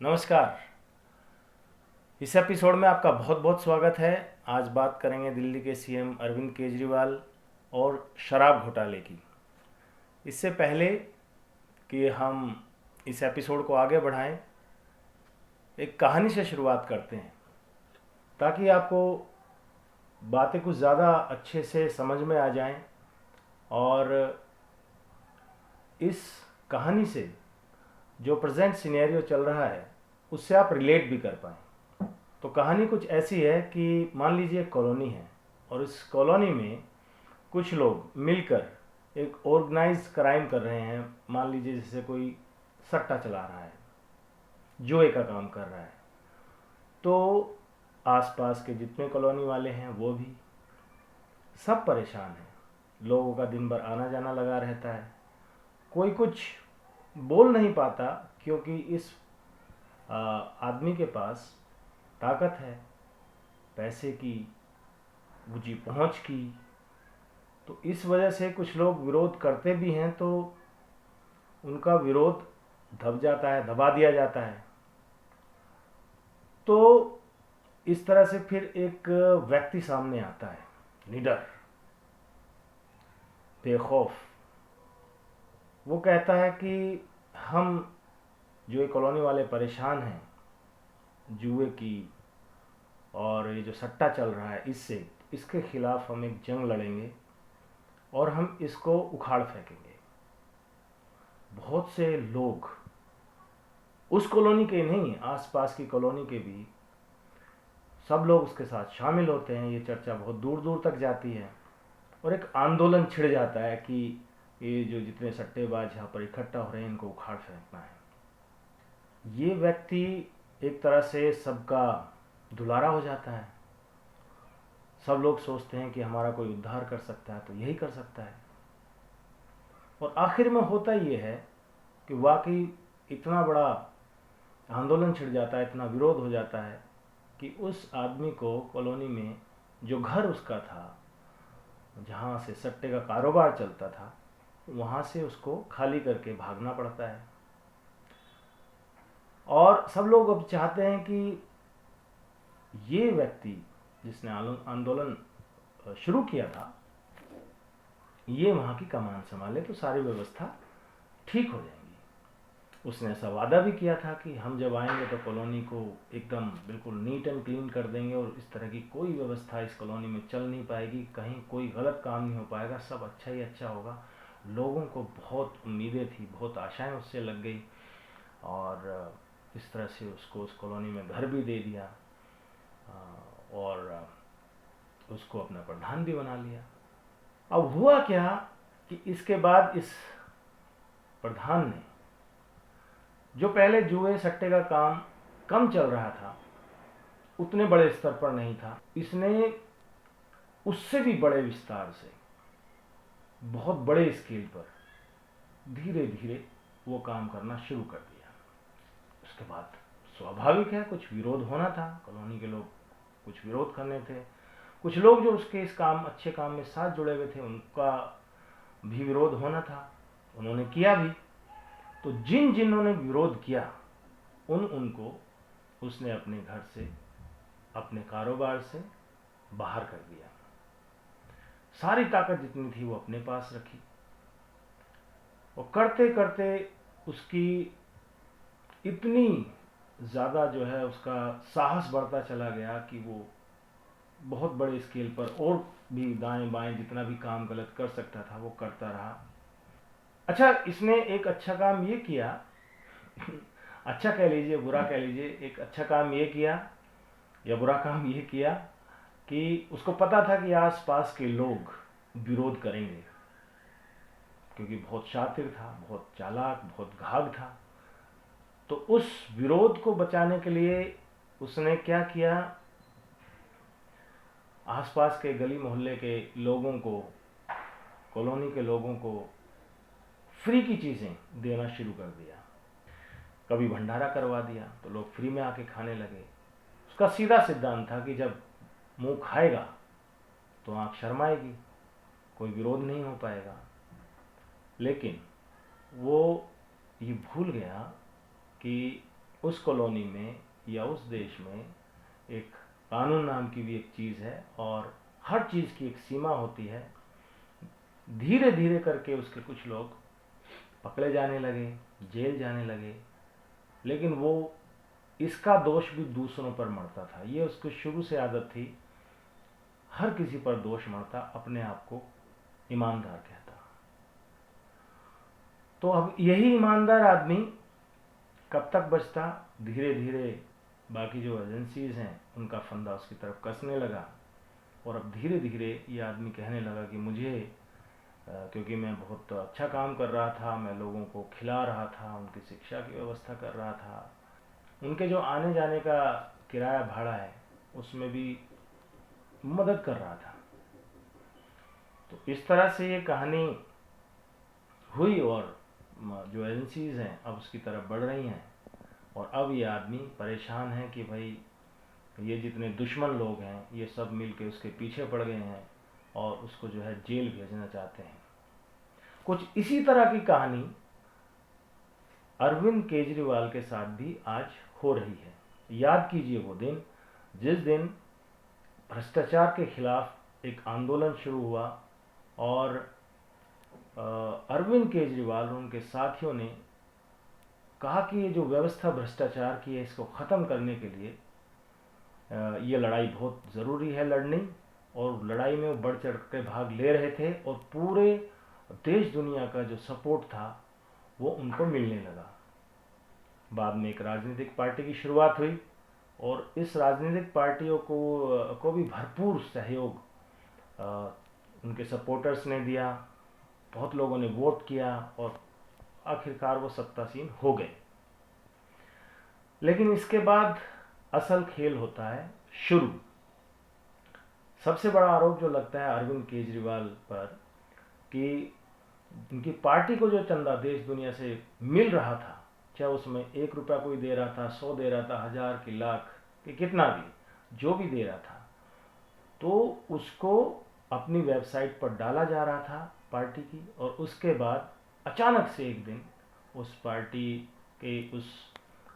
नमस्कार। इस एपिसोड में आपका बहुत बहुत स्वागत है। आज बात करेंगे दिल्ली के सीएम अरविंद केजरीवाल और शराब घोटाले की। इससे पहले कि हम इस एपिसोड को आगे बढ़ाएं, एक कहानी से शुरुआत करते हैं ताकि आपको बातें कुछ ज़्यादा अच्छे से समझ में आ जाएं और इस कहानी से जो प्रेजेंट सिनेरियो चल रहा है उससे आप रिलेट भी कर पाएँ। तो कहानी कुछ ऐसी है कि मान लीजिए एक कॉलोनी है और इस कॉलोनी में कुछ लोग मिलकर एक ऑर्गेनाइज क्राइम कर रहे हैं। मान लीजिए जैसे कोई सट्टा चला रहा है, जुए का काम कर रहा है। तो आसपास के जितने कॉलोनी वाले हैं वो भी सब परेशान हैं। लोगों का दिन भर आना जाना लगा रहता है। कोई कुछ बोल नहीं पाता क्योंकि इस आदमी के पास ताकत है, पैसे की, ऊंची पहुंच की। तो इस वजह से कुछ लोग विरोध करते भी हैं तो उनका विरोध दब जाता है, दबा दिया जाता है। तो इस तरह से फिर एक व्यक्ति सामने आता है, निडर, बेखौफ। वो कहता है कि हम जो ये कॉलोनी वाले परेशान हैं जुए की और ये जो सट्टा चल रहा है इसके खिलाफ हम एक जंग लड़ेंगे और हम इसको उखाड़ फेंकेंगे। बहुत से लोग उस कॉलोनी के नहीं, आसपास की कॉलोनी के भी सब लोग उसके साथ शामिल होते हैं। ये चर्चा बहुत दूर दूर तक जाती है और एक आंदोलन छिड़ जाता है कि ये जो जितने सट्टेबाज यहाँ पर इकट्ठा हो रहे हैं इनको उखाड़ फेंकना है। ये व्यक्ति एक तरह से सबका दुलारा हो जाता है। सब लोग सोचते हैं कि हमारा कोई उद्धार कर सकता है तो यही कर सकता है। और आखिर में होता ये है कि वाकई इतना बड़ा आंदोलन छिड़ जाता है, इतना विरोध हो जाता है कि उस आदमी को कॉलोनी में जो घर उसका था, जहाँ से सट्टे का कारोबार चलता था, वहाँ से उसको खाली करके भागना पड़ता है। और सब लोग अब चाहते हैं कि ये व्यक्ति जिसने आंदोलन शुरू किया था ये वहाँ की कमान संभाले तो सारी व्यवस्था ठीक हो जाएंगी। उसने ऐसा वादा भी किया था कि हम जब आएंगे तो कॉलोनी को एकदम बिल्कुल नीट एंड क्लीन कर देंगे और इस तरह की कोई व्यवस्था इस कॉलोनी में चल नहीं पाएगी, कहीं कोई गलत काम नहीं हो पाएगा, सब अच्छा ही अच्छा होगा। लोगों को बहुत उम्मीदें थी, बहुत आशाएं उससे लग गई और इस तरह से उसको उस कॉलोनी में घर भी दे दिया और उसको अपना प्रधान भी बना लिया। अब हुआ क्या कि इसके बाद इस प्रधान ने, जो पहले जुए सट्टे का काम कम चल रहा था, उतने बड़े स्तर पर नहीं था, इसने उससे भी बड़े विस्तार से, बहुत बड़े स्केल पर धीरे धीरे वो काम करना शुरू कर दिया। उसके बाद स्वाभाविक है कुछ विरोध होना था, कॉलोनी के लोग कुछ विरोध करने थे। कुछ लोग जो उसके इस काम, अच्छे काम में साथ जुड़े हुए थे, उनका भी विरोध होना था, उन्होंने किया भी। तो जिन्होंने विरोध किया उनको उसने अपने घर से, अपने कारोबार से बाहर कर दिया। सारी ताकत जितनी थी वो अपने पास रखी और करते करते उसकी इतनी ज़्यादा जो है उसका साहस बढ़ता चला गया कि वो बहुत बड़े स्केल पर और भी दाएं बाएं जितना भी काम गलत कर सकता था वो करता रहा। अच्छा, इसने एक अच्छा काम ये किया अच्छा कह लीजिए, बुरा कह लीजिए, एक अच्छा काम ये किया या बुरा काम ये किया कि उसको पता था कि आसपास के लोग विरोध करेंगे, क्योंकि बहुत शातिर था, बहुत चालाक, बहुत घाघ था। तो उस विरोध को बचाने के लिए उसने क्या किया, आसपास के गली मोहल्ले के लोगों को, कॉलोनी के लोगों को फ्री की चीज़ें देना शुरू कर दिया। कभी भंडारा करवा दिया तो लोग फ्री में आके खाने लगे। उसका सीधा सिद्धांत था कि जब मुंह खाएगा तो आंख शर्माएगी, कोई विरोध नहीं हो पाएगा। लेकिन वो ये भूल गया कि उस कॉलोनी में या उस देश में एक कानून नाम की भी एक चीज़ है और हर चीज़ की एक सीमा होती है। धीरे धीरे करके उसके कुछ लोग पकड़े जाने लगे, जेल जाने लगे, लेकिन वो इसका दोष भी दूसरों पर मढ़ता था। ये उसको शुरू से आदत थी, हर किसी पर दोष मढ़ता, अपने आप को ईमानदार कहता। तो अब यही ईमानदार आदमी कब तक बचता? धीरे धीरे बाकी जो एजेंसीज हैं उनका फंदा उसकी तरफ कसने लगा और अब धीरे धीरे ये आदमी कहने लगा कि मुझे क्योंकि मैं बहुत अच्छा काम कर रहा था, मैं लोगों को खिला रहा था, उनकी शिक्षा की व्यवस्था कर रहा था, उनके जो आने जाने का किराया भाड़ा है उसमें भी मदद कर रहा था। तो इस तरह से ये कहानी हुई और जो एजेंसीज हैं अब उसकी तरफ बढ़ रही हैं और अब ये आदमी परेशान है कि भाई ये जितने दुश्मन लोग हैं ये सब मिलके उसके पीछे पड़ गए हैं और उसको जो है जेल भेजना चाहते हैं। कुछ इसी तरह की कहानी अरविंद केजरीवाल के साथ भी आज हो रही है। याद कीजिए वो दिन जिस दिन भ्रष्टाचार के खिलाफ एक आंदोलन शुरू हुआ और अरविंद केजरीवाल और उनके साथियों ने कहा कि ये जो व्यवस्था भ्रष्टाचार की है इसको ख़त्म करने के लिए ये लड़ाई बहुत ज़रूरी है लड़नी, और लड़ाई में वो बढ़ चढ़ के भाग ले रहे थे और पूरे देश दुनिया का जो सपोर्ट था वो उनको मिलने लगा। बाद में एक राजनीतिक पार्टी की शुरुआत हुई और इस राजनीतिक पार्टियों को भी भरपूर सहयोग उनके सपोर्टर्स ने दिया, बहुत लोगों ने वोट किया और आखिरकार वो सत्तासीन हो गए। लेकिन इसके बाद असल खेल होता है शुरू। सबसे बड़ा आरोप जो लगता है अरविंद केजरीवाल पर कि उनकी पार्टी को जो चंदा देश दुनिया से मिल रहा था, चाहे उसमें 1 रुपया कोई दे रहा था, 100 दे रहा था, 1000 कि लाख कि कितना भी जो भी दे रहा था, तो उसको अपनी वेबसाइट पर डाला जा रहा था पार्टी की, और उसके बाद अचानक से एक दिन उस पार्टी के उस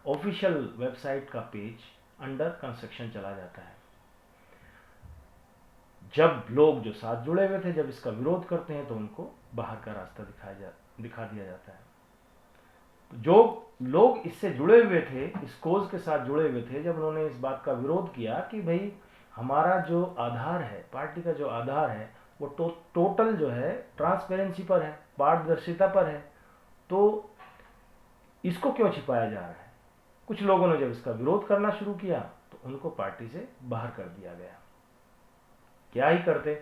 ऑफिशियल वेबसाइट का पेज अंडर कंस्ट्रक्शन चला जाता है। जब लोग जो साथ जुड़े हुए थे जब इसका विरोध करते हैं तो उनको बाहर का रास्ता दिखा दिया जाता है। तो जो लोग इससे जुड़े हुए थे, इस कोज के साथ जुड़े हुए थे, जब उन्होंने इस बात का विरोध किया कि भाई हमारा जो आधार है, पार्टी का जो आधार है वो टोटल जो है ट्रांसपेरेंसी पर है, पारदर्शिता पर है, तो इसको क्यों छिपाया जा रहा है। कुछ लोगों ने जब इसका विरोध करना शुरू किया तो उनको पार्टी से बाहर कर दिया गया। क्या ही करते,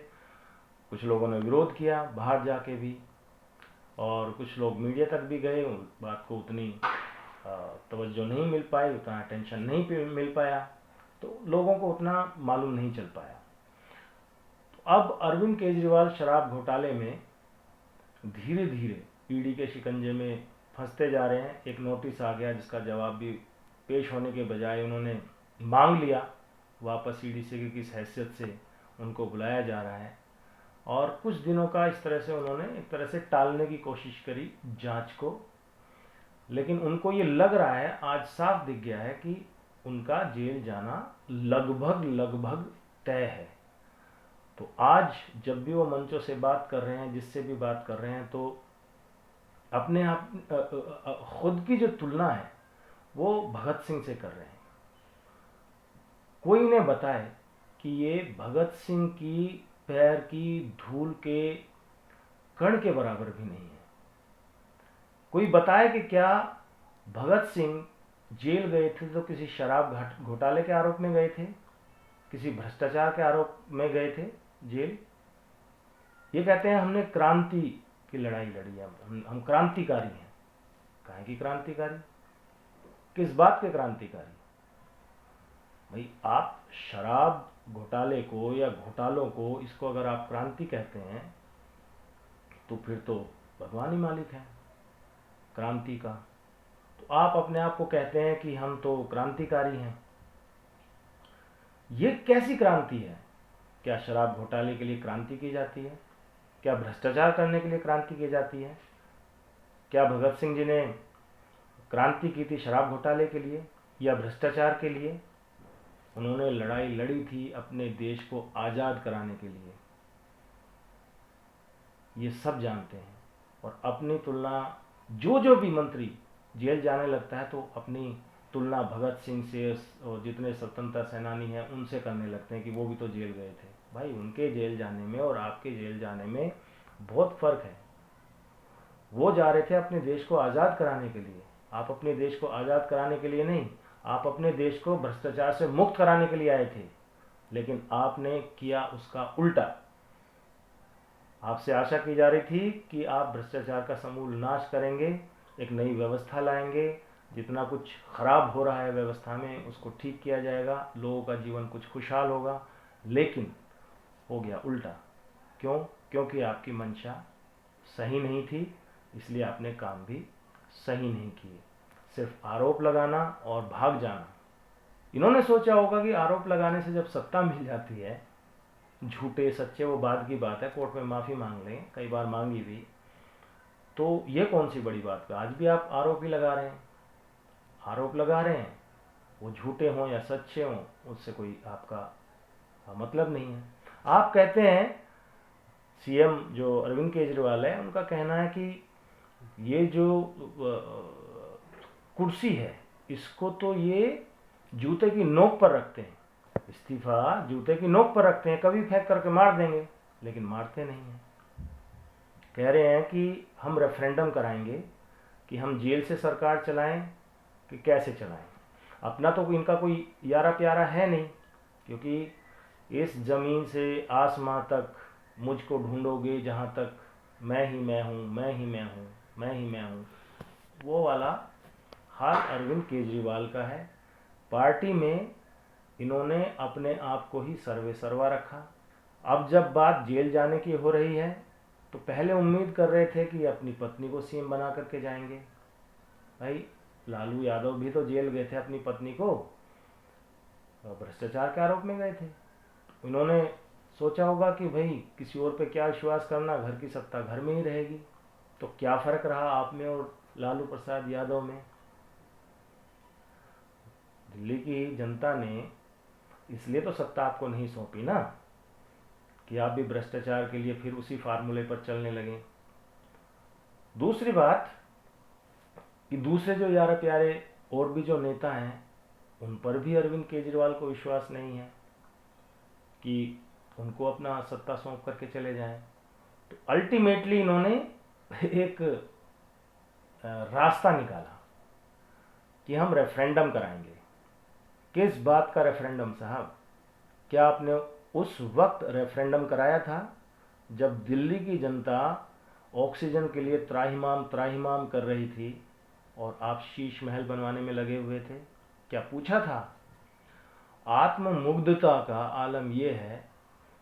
कुछ लोगों ने विरोध किया बाहर जाके भी, और कुछ लोग मीडिया तक भी गए, उन बात को उतनी तवज्जो नहीं मिल पाई, उतना अटेंशन नहीं मिल पाया, तो लोगों को उतना मालूम नहीं चल पाया। तो अब अरविंद केजरीवाल शराब घोटाले में धीरे धीरे ईडी के शिकंजे में फंसते जा रहे हैं। एक नोटिस आ गया जिसका जवाब भी पेश होने के बजाय उन्होंने मांग लिया वापस ईडी से कि किस हैसियत से उनको बुलाया जा रहा है, और कुछ दिनों का इस तरह से उन्होंने एक तरह से टालने की कोशिश करी जांच को। लेकिन उनको ये लग रहा है, आज साफ दिख गया है कि उनका जेल जाना लगभग तय है। तो आज जब भी वो मंचों से बात कर रहे हैं, जिससे भी बात कर रहे हैं, तो अपने आप खुद की जो तुलना है वो भगत सिंह से कर रहे हैं। कोई इन्हें बताए कि ये भगत सिंह की पैर की धूल के कण के बराबर भी नहीं है। कोई बताए कि क्या भगत सिंह जेल गए थे तो किसी शराब घोटाले के आरोप में गए थे, किसी भ्रष्टाचार के आरोप में गए थे जेल। ये कहते हैं हमने क्रांति की लड़ाई लड़ी है, हम क्रांतिकारी हैं। काहे की क्रांतिकारी, किस बात के क्रांतिकारी? भाई आप शराब घोटाले को या घोटालों को, इसको अगर आप क्रांति कहते हैं तो फिर तो भगवान ही मालिक है क्रांति का। तो आप अपने आप को कहते हैं कि हम तो क्रांतिकारी हैं। ये कैसी क्रांति है? क्या शराब घोटाले के लिए क्रांति की जाती है? क्या भ्रष्टाचार करने के लिए क्रांति की जाती है? क्या भगत सिंह जी ने क्रांति की थी शराब घोटाले के लिए या भ्रष्टाचार के लिए? उन्होंने लड़ाई लड़ी थी अपने देश को आज़ाद कराने के लिए। ये सब जानते हैं। और अपनी तुलना जो भी मंत्री जेल जाने लगता है तो अपनी तुलना भगत सिंह से और जितने स्वतंत्रता सेनानी हैं उनसे करने लगते हैं कि वो भी तो जेल गए थे। भाई, उनके जेल जाने में और आपके जेल जाने में बहुत फ़र्क है। वो जा रहे थे अपने देश को आज़ाद कराने के लिए, आप अपने देश को आज़ाद कराने के लिए नहीं, आप अपने देश को भ्रष्टाचार से मुक्त कराने के लिए आए थे। लेकिन आपने किया उसका उल्टा। आपसे आशा की जा रही थी कि आप भ्रष्टाचार का समूल नाश करेंगे, एक नई व्यवस्था लाएंगे, जितना कुछ खराब हो रहा है व्यवस्था में उसको ठीक किया जाएगा, लोगों का जीवन कुछ खुशहाल होगा। लेकिन हो गया उल्टा। क्यों? क्योंकि आपकी मंशा सही नहीं थी, इसलिए आपने काम भी सही नहीं किए। सिर्फ आरोप लगाना और भाग जाना। इन्होंने सोचा होगा कि आरोप लगाने से जब सत्ता मिल जाती है, झूठे सच्चे वो बाद की बात है, कोर्ट में माफ़ी मांग लें, कई बार मांगी भी, तो ये कौन सी बड़ी बात है? आज भी आप आरोप ही लगा रहे हैं, आरोप लगा रहे हैं, वो झूठे हों या सच्चे हों उससे कोई आपका मतलब नहीं है। आप कहते हैं, सीएम जो अरविंद केजरीवाल है उनका कहना है कि ये जो कुर्सी है इसको तो ये जूते की नोक पर रखते हैं, इस्तीफा जूते की नोक पर रखते हैं, कभी फेंक करके मार देंगे, लेकिन मारते नहीं हैं। कह रहे हैं कि हम रेफरेंडम कराएंगे कि हम जेल से सरकार चलाएं कि कैसे चलाएं। अपना तो इनका कोई यारा प्यारा है नहीं, क्योंकि इस ज़मीन से आसमां तक मुझको ढूंढोगे जहाँ तक मैं ही मैं हूँ, मैं ही मैं हूँ, मैं ही मैं हूँ, वो वाला हाल अरविंद केजरीवाल का है। पार्टी में इन्होंने अपने आप को ही सर्वे सर्वा रखा। अब जब बात जेल जाने की हो रही है तो पहले उम्मीद कर रहे थे कि अपनी पत्नी को सीएम बना करके जाएंगे। भाई, लालू यादव भी तो जेल गए थे अपनी पत्नी को भ्रष्टाचार के आरोप में गए थे। इन्होंने सोचा होगा कि भाई किसी और पे क्या विश्वास करना, घर की सत्ता घर में ही रहेगी। तो क्या फ़र्क रहा आप में और लालू प्रसाद यादव में? दिल्ली की जनता ने इसलिए तो सत्ता आपको नहीं सौंपी ना कि आप भी भ्रष्टाचार के लिए फिर उसी फार्मूले पर चलने लगे। दूसरी बात कि दूसरे जो यारा प्यारे और भी जो नेता हैं उन पर भी अरविंद केजरीवाल को विश्वास नहीं है कि उनको अपना सत्ता सौंप करके चले जाएं। तो अल्टीमेटली इन्होंने एक रास्ता निकाला कि हम रेफरेंडम कराएंगे। किस बात का रेफरेंडम साहब? क्या आपने उस वक्त रेफरेंडम कराया था जब दिल्ली की जनता ऑक्सीजन के लिए त्राहिमाम त्राहिमाम कर रही थी और आप शीश महल बनवाने में लगे हुए थे? क्या पूछा था? आत्ममुग्धता का आलम यह है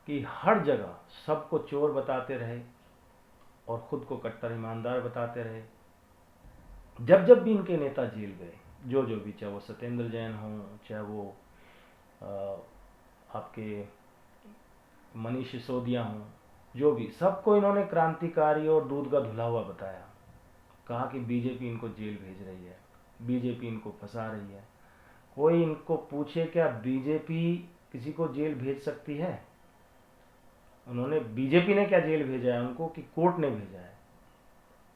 कि हर जगह सबको चोर बताते रहे और खुद को कट्टर ईमानदार बताते रहे। जब जब भी इनके नेता जेल गए, जो भी, चाहे वो सत्येंद्र जैन हो, चाहे वो आपके मनीष सिसोदिया हों, जो भी, सबको इन्होंने क्रांतिकारी और दूध का धुला हुआ बताया। कहा कि बीजेपी इनको जेल भेज रही है, बीजेपी इनको फंसा रही है। कोई इनको पूछे क्या बीजेपी किसी को जेल भेज सकती है? उन्होंने, बीजेपी ने क्या जेल भेजा है उनको कि कोर्ट ने भेजा है।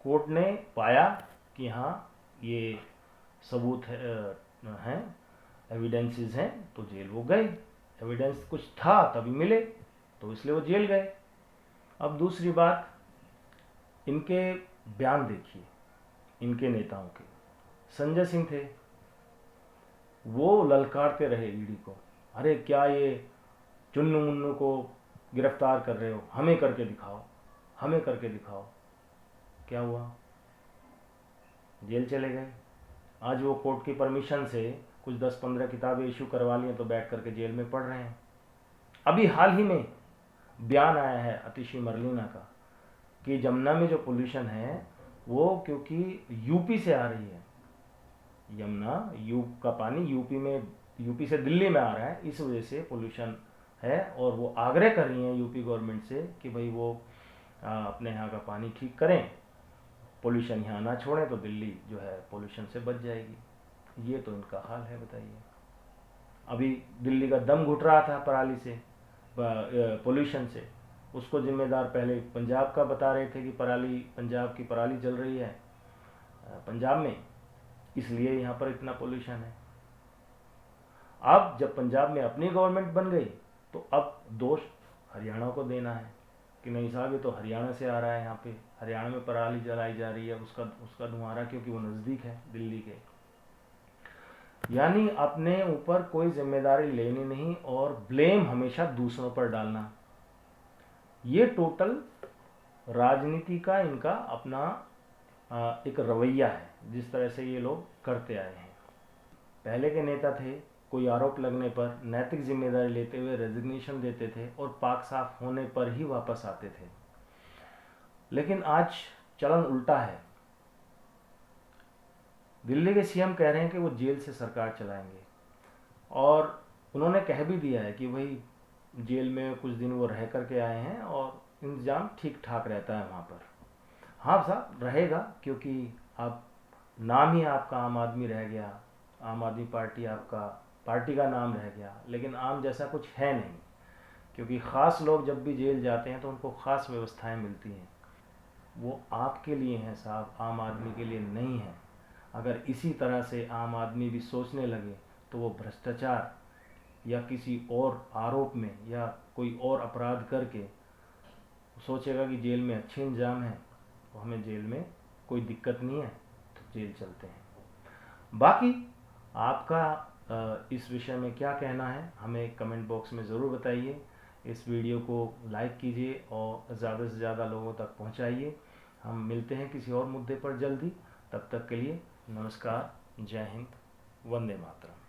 कोर्ट ने पाया कि हाँ ये सबूत हैं, एविडेंसेस हैं, तो जेल वो गए। एविडेंस कुछ था तभी मिले, तो इसलिए वो जेल गए। अब दूसरी बात, इनके बयान देखिए, इनके नेताओं के। संजय सिंह थे, वो ललकारते रहे ईडी को, अरे क्या ये चुन्नू मुन्नू को गिरफ्तार कर रहे हो, हमें करके दिखाओ, हमें करके दिखाओ। क्या हुआ? जेल चले गए। आज वो कोर्ट की परमिशन से कुछ 10-15 किताबें इशू करवा ली तो बैठ करके जेल में पढ़ रहे हैं। अभी हाल ही में बयान आया है अतिशी मरलीना का कि जमुना में जो पोल्यूशन है वो क्योंकि यूपी से आ रही है, यमुना का पानी यूपी से दिल्ली में आ रहा है, इस वजह से पोल्यूशन है। और वो आग्रह कर रही हैं यूपी गवर्नमेंट से कि भाई वो अपने यहाँ का पानी ठीक करें, पोल्यूशन यहाँ ना छोड़ें तो दिल्ली जो है पोल्यूशन से बच जाएगी। ये तो इनका हाल है, बताइए। अभी दिल्ली का दम घुट रहा था पराली से, पोल्यूशन से, उसको जिम्मेदार पहले पंजाब का बता रहे थे कि पराली, पंजाब की पराली जल रही है पंजाब में, इसलिए यहाँ पर इतना पोल्यूशन है। अब जब पंजाब में अपनी गवर्नमेंट बन गई तो अब दोष हरियाणा को देना है कि नहीं साहब ये तो हरियाणा से आ रहा है, यहाँ पे हरियाणा में पराली जलाई जा रही है, उसका धुआं, क्योंकि वो नज़दीक है दिल्ली के। यानी अपने ऊपर कोई जिम्मेदारी लेनी नहीं और ब्लेम हमेशा दूसरों पर डालना। ये टोटल राजनीति का इनका अपना एक रवैया है, जिस तरह से ये लोग करते आए हैं। पहले के नेता थे, कोई आरोप लगने पर नैतिक जिम्मेदारी लेते हुए रेजिग्नेशन देते थे और पाक साफ होने पर ही वापस आते थे। लेकिन आज चलन उल्टा है। दिल्ली के सीएम कह रहे हैं कि वो जेल से सरकार चलाएंगे और उन्होंने कह भी दिया है कि वही जेल में कुछ दिन वो रह करके आए हैं और इंतज़ाम ठीक ठाक रहता है वहाँ पर। हाँ साहब रहेगा, क्योंकि अब नाम ही आपका आम आदमी रह गया, आम आदमी पार्टी आपका पार्टी का नाम रह गया, लेकिन आम जैसा कुछ है नहीं। क्योंकि ख़ास लोग जब भी जेल जाते हैं तो उनको ख़ास व्यवस्थाएं मिलती हैं, वो आपके लिए हैं साहब, आम आदमी के लिए नहीं है। अगर इसी तरह से आम आदमी भी सोचने लगे तो वो भ्रष्टाचार या किसी और आरोप में या कोई और अपराध करके सोचेगा कि जेल में अच्छे इंतजाम है तो हमें जेल में कोई दिक्कत नहीं है, तो जेल चलते हैं। बाकी आपका इस विषय में क्या कहना है हमें कमेंट बॉक्स में ज़रूर बताइए। इस वीडियो को लाइक कीजिए और ज़्यादा से ज़्यादा लोगों तक पहुंचाइए। हम मिलते हैं किसी और मुद्दे पर जल्दी। तब तक के लिए नमस्कार, जय हिंद, वंदे मातरम।